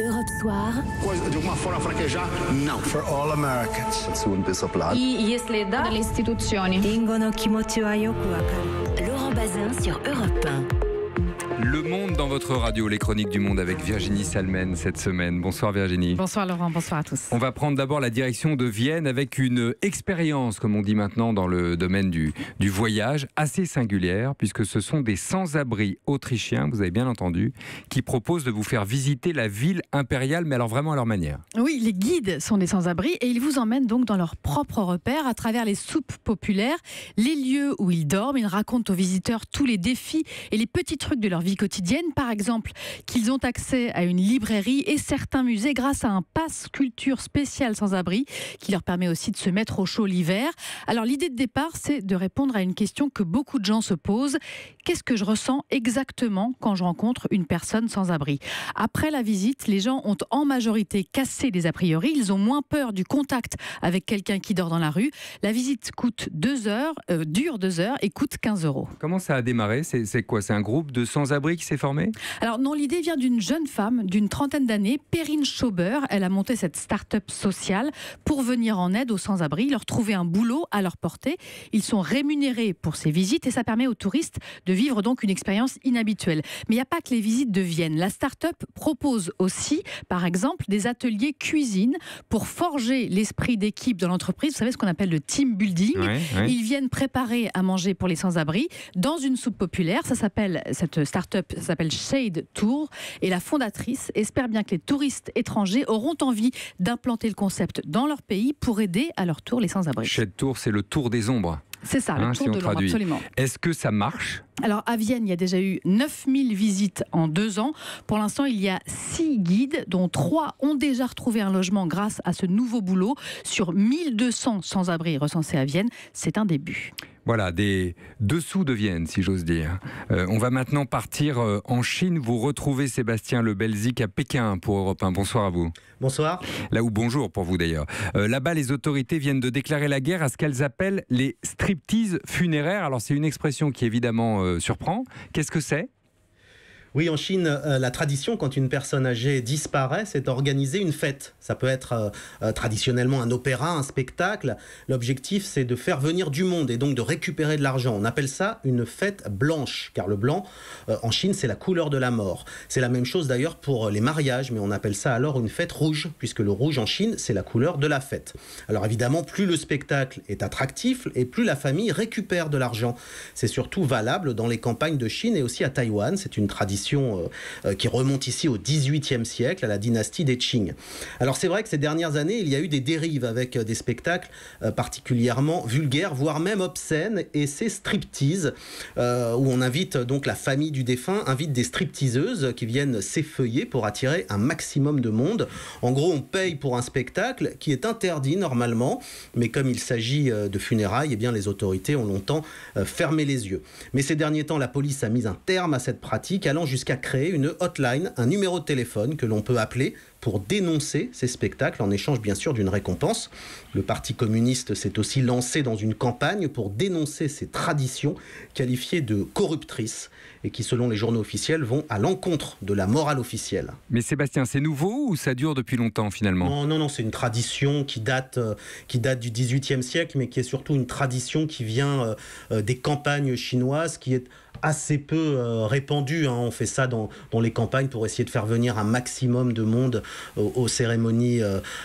Europe Soir. Coisa de uma forma fraquejar? Não. For all Americans. Если да, le istituzioni. Laurent Bazin sur Europe 1. Le Monde dans votre radio, les chroniques du Monde avec Virginie Salmen cette semaine. Bonsoir Virginie. Bonsoir Laurent, bonsoir à tous. On va prendre d'abord la direction de Vienne avec une expérience, comme on dit maintenant dans le domaine du voyage, assez singulière, puisque ce sont des sans-abri autrichiens, vous avez bien entendu, qui proposent de vous faire visiter la ville impériale, mais alors vraiment à leur manière. Oui, les guides sont des sans-abri et ils vous emmènent donc dans leurs propres repères à travers les soupes populaires, les lieux où ils dorment. Ils racontent aux visiteurs tous les défis et les petits trucs de leur vie quotidienne, par exemple qu'ils ont accès à une librairie et certains musées grâce à un pass culture spécial sans-abri qui leur permet aussi de se mettre au chaud l'hiver. Alors l'idée de départ, c'est de répondre à une question que beaucoup de gens se posent. Qu'est-ce que je ressens exactement quand je rencontre une personne sans-abri ? Après la visite, les gens ont en majorité cassé des a priori. Ils ont moins peur du contact avec quelqu'un qui dort dans la rue. La visite coûte 2 heures, dure 2 heures et coûte 15 €. Comment ça a démarré ? C'est quoi ? C'est un groupe de sans-abri qui s'est formé ? Alors non, l'idée vient d'une jeune femme d'une trentaine d'années, Perrine Schauber. Elle a monté cette start-up sociale pour venir en aide aux sans-abri, leur trouver un boulot à leur portée. Ils sont rémunérés pour ces visites et ça permet aux touristes de vivre donc une expérience inhabituelle. Mais il n'y a pas que les visites de Vienne. La start-up propose aussi, par exemple, des ateliers cuisine pour forger l'esprit d'équipe dans l'entreprise. Vous savez ce qu'on appelle le team building. Oui. Ils viennent préparer à manger pour les sans-abri dans une soupe populaire. Cette start-up s'appelle Shade Tour et la fondatrice espère bien que les touristes étrangers auront envie d'implanter le concept dans leur pays pour aider à leur tour les sans-abri. Shade Tour, c'est le tour des ombres. C'est ça, le tour si on de l'ombre, traduit. absolument. Est-ce que ça marche ? Alors à Vienne, il y a déjà eu 9000 visites en 2 ans. Pour l'instant, il y a 6 guides, dont 3 ont déjà retrouvé un logement grâce à ce nouveau boulot. Sur 1200 sans-abri recensés à Vienne, c'est un début. Voilà, des dessous de Vienne, si j'ose dire. On va maintenant partir en Chine. Vous retrouvez Sébastien Le Belzic à Pékin pour Europe 1. Bonsoir à vous. Bonsoir. Là où bonjour pour vous d'ailleurs. Là-bas, les autorités viennent de déclarer la guerre à ce qu'elles appellent les striptease funéraires. Alors c'est une expression qui évidemment surprend. Qu'est-ce que c'est ? Oui, en Chine, la tradition, quand une personne âgée disparaît, c'est d'organiser une fête. Ça peut être traditionnellement un opéra, un spectacle. L'objectif, c'est de faire venir du monde et donc de récupérer de l'argent. On appelle ça une fête blanche, car le blanc, en Chine, c'est la couleur de la mort. C'est la même chose d'ailleurs pour les mariages, mais on appelle ça alors une fête rouge, puisque le rouge en Chine, c'est la couleur de la fête. Alors évidemment, plus le spectacle est attractif et plus la famille récupère de l'argent. C'est surtout valable dans les campagnes de Chine et aussi à Taïwan. C'est une tradition qui remonte ici au XVIIIe siècle, à la dynastie des Qing. Alors c'est vrai que ces dernières années, il y a eu des dérives avec des spectacles particulièrement vulgaires, voire même obscènes, et c'est striptease, où on invite donc la famille du défunt, invite des stripteaseuses qui viennent s'effeuiller pour attirer un maximum de monde. En gros, on paye pour un spectacle qui est interdit normalement, mais comme il s'agit de funérailles, eh bien les autorités ont longtemps fermé les yeux. Mais ces derniers temps, la police a mis un terme à cette pratique, allant jusqu'à créer une hotline, un numéro de téléphone que l'on peut appeler pour dénoncer ces spectacles en échange bien sûr d'une récompense. Le Parti communiste s'est aussi lancé dans une campagne pour dénoncer ces traditions qualifiées de corruptrices et qui, selon les journaux officiels, vont à l'encontre de la morale officielle. Mais Sébastien, c'est nouveau ou ça dure depuis longtemps finalement ? Non, c'est une tradition qui date du XVIIIe siècle, mais qui est surtout une tradition qui vient des campagnes chinoises, qui est assez peu répandue. On fait ça dans les campagnes pour essayer de faire venir un maximum de monde aux cérémonies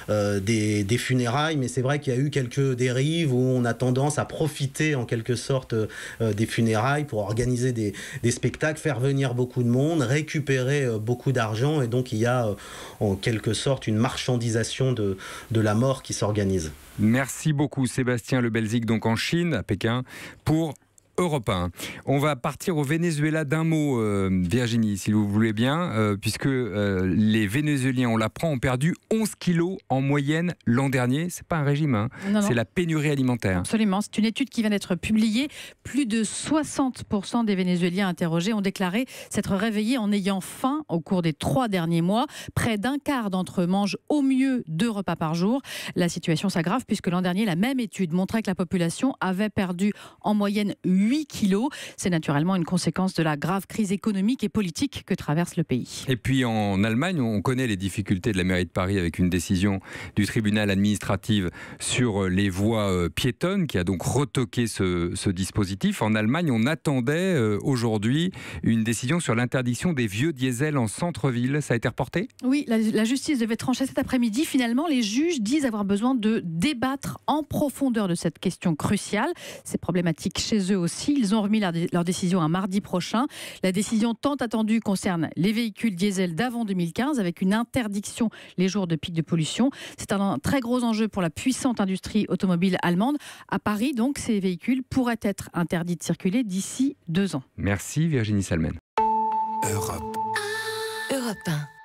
des funérailles, mais c'est vrai qu'il y a eu quelques dérives où on a tendance à profiter en quelque sorte des funérailles pour organiser des spectacles, faire venir beaucoup de monde, récupérer beaucoup d'argent, et donc il y a en quelque sorte une marchandisation de la mort qui s'organise. Merci beaucoup Sébastien Le Belzic, donc en Chine, à Pékin, pour Europe 1. On va partir au Venezuela d'un mot, Virginie, si vous voulez bien, puisque les Vénézuéliens, on l'apprend, ont perdu 11 kilos en moyenne l'an dernier. C'est pas un régime, Non. C'est la pénurie alimentaire. Absolument, c'est une étude qui vient d'être publiée. Plus de 60% des Vénézuéliens interrogés ont déclaré s'être réveillés en ayant faim au cours des 3 derniers mois. Près d'un quart d'entre eux mangent au mieux 2 repas par jour. La situation s'aggrave puisque l'an dernier, la même étude montrait que la population avait perdu en moyenne 8 8 kilos. C'est naturellement une conséquence de la grave crise économique et politique que traverse le pays. Et puis en Allemagne, on connaît les difficultés de la mairie de Paris avec une décision du tribunal administratif sur les voies piétonnes qui a donc retoqué ce dispositif. En Allemagne, on attendait aujourd'hui une décision sur l'interdiction des vieux diesels en centre-ville. Ça a été reporté ? Oui, la justice devait trancher cet après-midi. Finalement, les juges disent avoir besoin de débattre en profondeur de cette question cruciale. C'est problématique chez eux aussi. Ils ont remis leur décision un mardi prochain. La décision tant attendue concerne les véhicules diesel d'avant 2015 avec une interdiction les jours de pic de pollution. C'est un très gros enjeu pour la puissante industrie automobile allemande. À Paris, donc, ces véhicules pourraient être interdits de circuler d'ici 2 ans. Merci Virginie Salmen. Europe 1.